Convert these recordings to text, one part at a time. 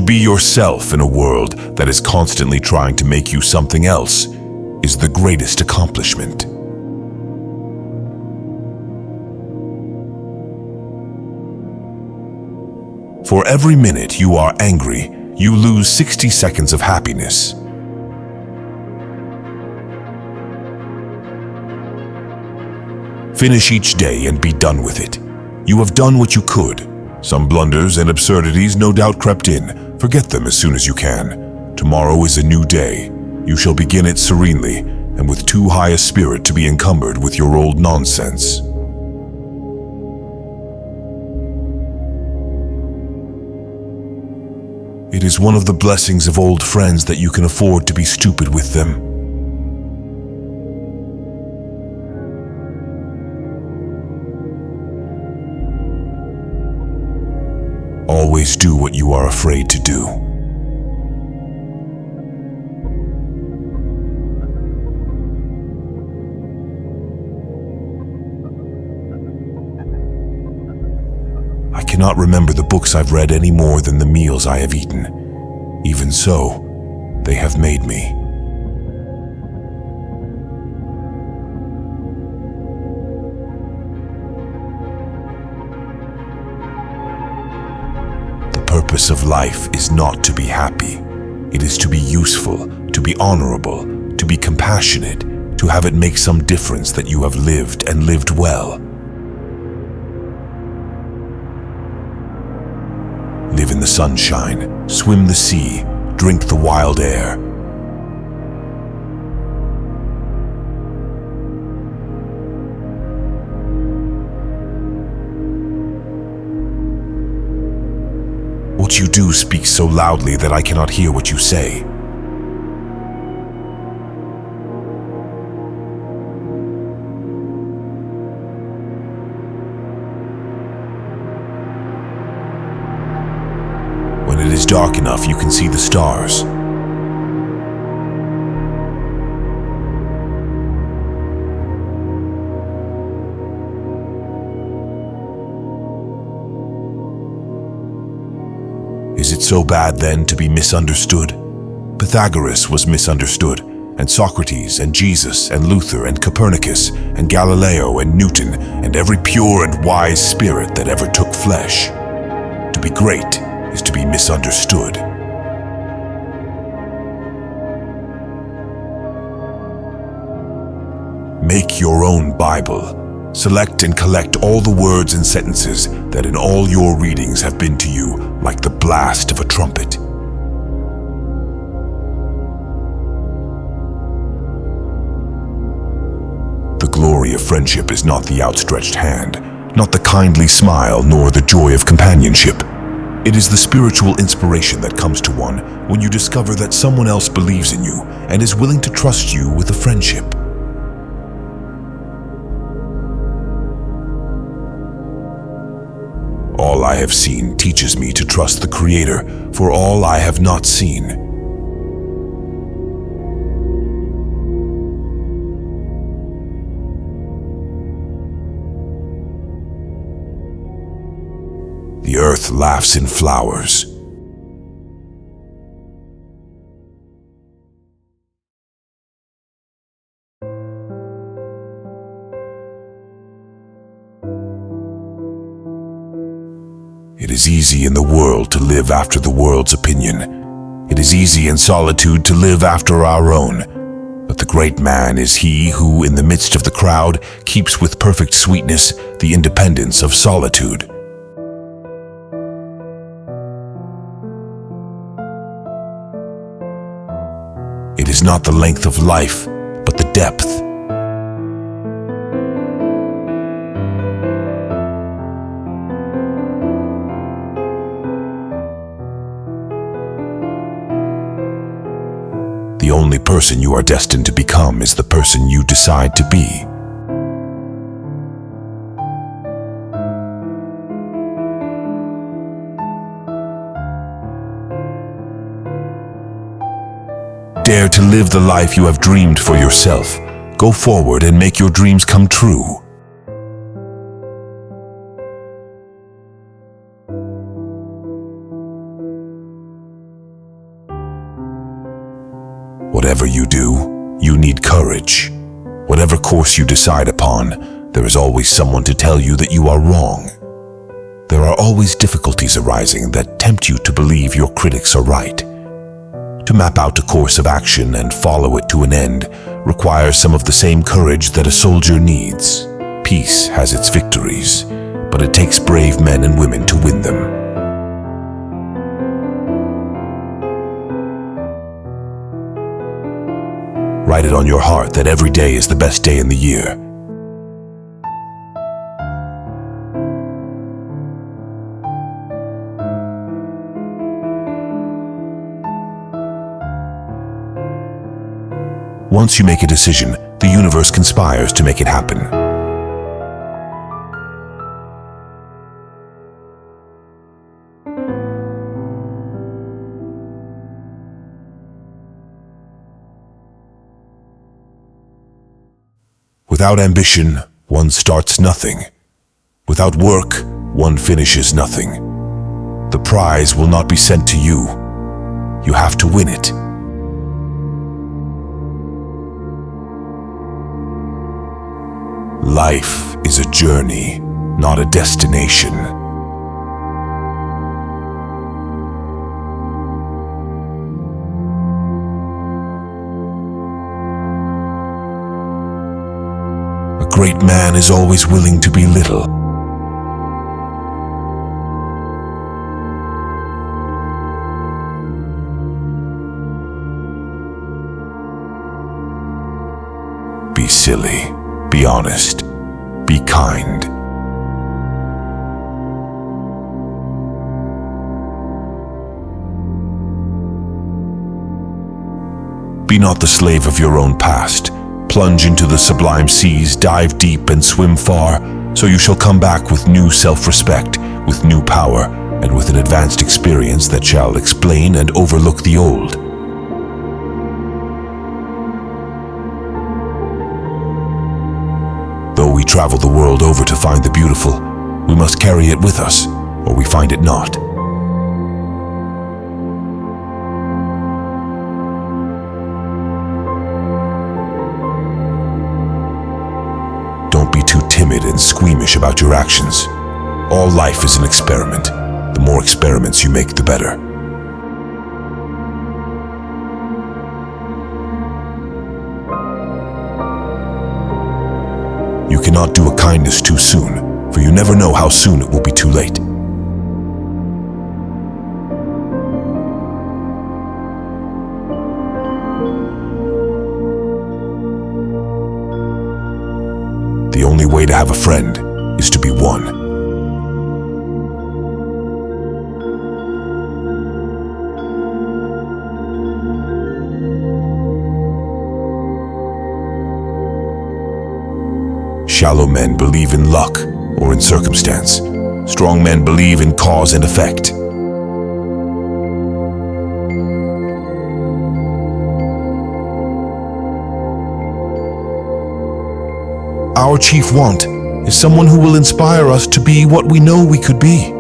be yourself in a world that is constantly trying to make you something else is the greatest accomplishment. For every minute you are angry, you lose 60 seconds of happiness. Finish each day and be done with it. You have done what you could. Some blunders and absurdities no doubt crept in. Forget them as soon as you can. Tomorrow is a new day. You shall begin it serenely and with too high a spirit to be encumbered with your old nonsense. It is one of the blessings of old friends that you can afford to be stupid with them. Always do what you are afraid to do. I cannot remember the books I've read any more than the meals I have eaten. Even so, they have made me. The purpose of life is not to be happy. It is to be useful, to be honorable, to be compassionate, to have it make some difference that you have lived and lived well. Live in the sunshine, swim the sea, drink the wild air. What you do speaks so loudly that I cannot hear what you say. When it is dark enough, you can see the stars. Is it so bad then to be misunderstood? Pythagoras was misunderstood, and Socrates and Jesus and Luther and Copernicus and Galileo and Newton and every pure and wise spirit that ever took flesh. To be great is to be misunderstood. Make your own Bible. Select and collect all the words and sentences that in all your readings have been to you like the blast of a trumpet. The glory of friendship is not the outstretched hand, not the kindly smile, nor the joy of companionship. It is the spiritual inspiration that comes to one when you discover that someone else believes in you and is willing to trust you with a friendship. All I have seen teaches me to trust the Creator for all I have not seen. The earth laughs in flowers. It is easy in the world to live after the world's opinion. It is easy in solitude to live after our own. But the great man is he who, in the midst of the crowd, keeps with perfect sweetness the independence of solitude. It is not the length of life, but the depth. The only person you are destined to become is the person you decide to be. Dare to live the life you have dreamed for yourself. Go forward and make your dreams come true. whatever you do, you need courage. Whatever course you decide upon, there is always someone to tell you that you are wrong. There are always difficulties arising that tempt you to believe your critics are right. To map out a course of action and follow it to an end requires some of the same courage that a soldier needs. Peace has its victories, but it takes brave men and women to win them. Write it on your heart that every day is the best day in the year. Once you make a decision, the universe conspires to make it happen. Without ambition, one starts nothing. Without work, one finishes nothing. The prize will not be sent to you. You have to win it. Life is a journey, not a destination. A great man is always willing to be little. Be silly. Be honest. Be kind. Be not the slave of your own past. Plunge into the sublime seas, dive deep and swim far, so you shall come back with new self-respect, with new power, and with an advanced experience that shall explain and overlook the old. Though we travel the world over to find the beautiful, we must carry it with us, or we find it not. Don't be too timid and squeamish about your actions. All life is an experiment. The more experiments you make, the better. You cannot do a kindness too soon, for you never know how soon it will be too late. The only way to have a friend is to be one. Shallow men believe in luck or in circumstance. Strong men believe in cause and effect. Our chief want is someone who will inspire us to be what we know we could be.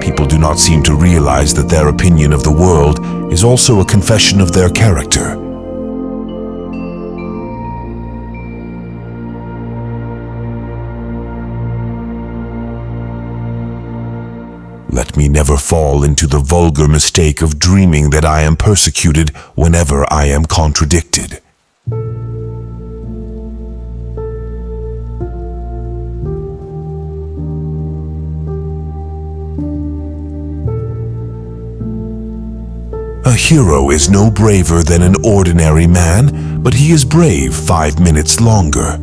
People do not seem to realize that their opinion of the world is also a confession of their character. Let me never fall into the vulgar mistake of dreaming that I am persecuted whenever I am contradicted. A hero is no braver than an ordinary man, but he is brave 5 minutes longer.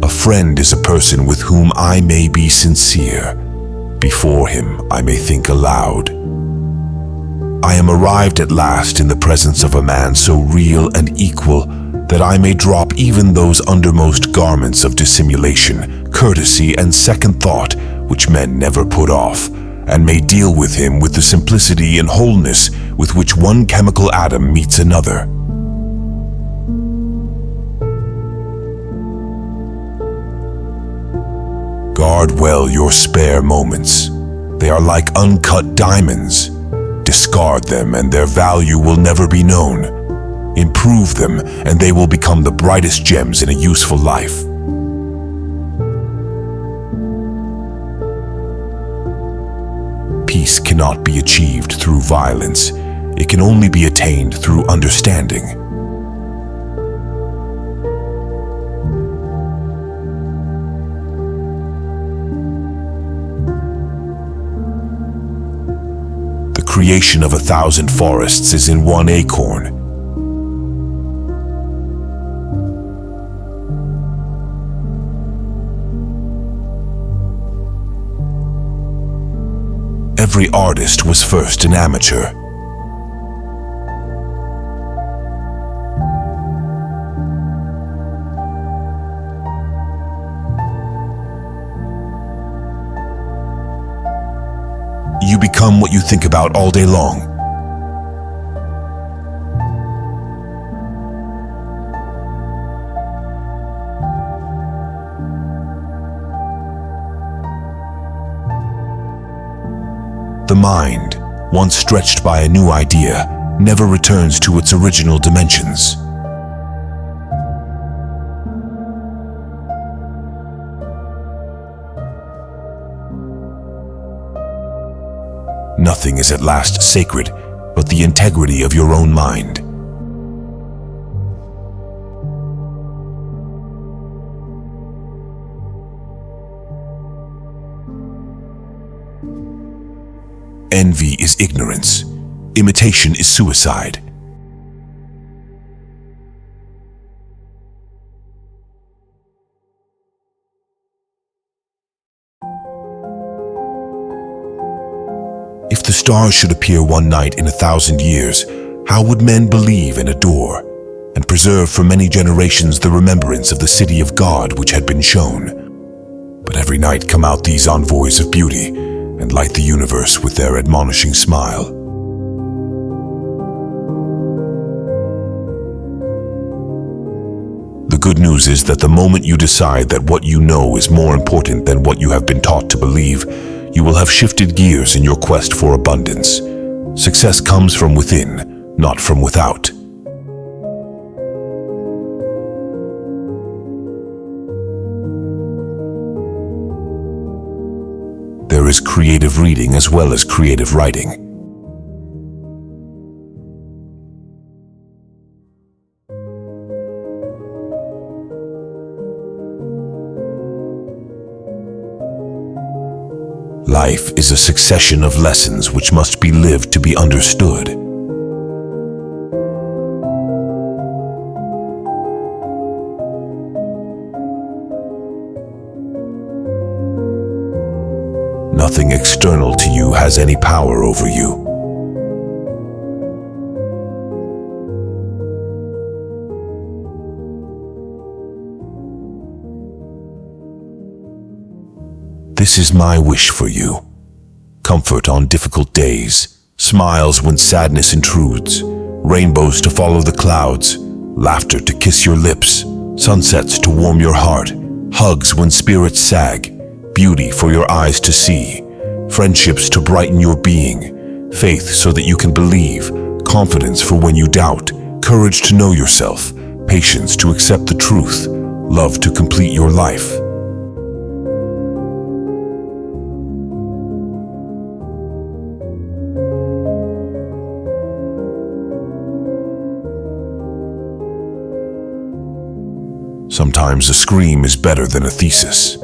A friend is a person with whom I may be sincere. Before him I may think aloud. I am arrived at last in the presence of a man so real and equal that I may drop even those undermost garments of dissimulation, courtesy, and second thought which men never put off, and may deal with him with the simplicity and wholeness with which one chemical atom meets another. Guard well your spare moments. They are like uncut diamonds. Discard them and their value will never be known. Improve them and they will become the brightest gems in a useful life. Peace cannot be achieved through violence. It can only be attained through understanding. The creation of 1,000 forests is in one acorn. Every artist was first an amateur. You become what you think about all day long. The mind, once stretched by a new idea, never returns to its original dimensions. Nothing is at last sacred but the integrity of your own mind. Envy is ignorance. Imitation is suicide. If the stars should appear one night in 1,000 years, how would men believe and adore, and preserve for many generations the remembrance of the city of God which had been shown? But every night come out these envoys of beauty, and light the universe with their admonishing smile. The good news is that the moment you decide that what you know is more important than what you have been taught to believe, you will have shifted gears in your quest for abundance. Success comes from within, not from without. There is creative reading as well as creative writing. Life is a succession of lessons which must be lived to be understood. Nothing external to you has any power over you. This is my wish for you. Comfort on difficult days, smiles when sadness intrudes, rainbows to follow the clouds, laughter to kiss your lips, sunsets to warm your heart, hugs when spirits sag, beauty for your eyes to see, friendships to brighten your being, faith so that you can believe, confidence for when you doubt, courage to know yourself, patience to accept the truth, love to complete your life. Sometimes a scream is better than a thesis.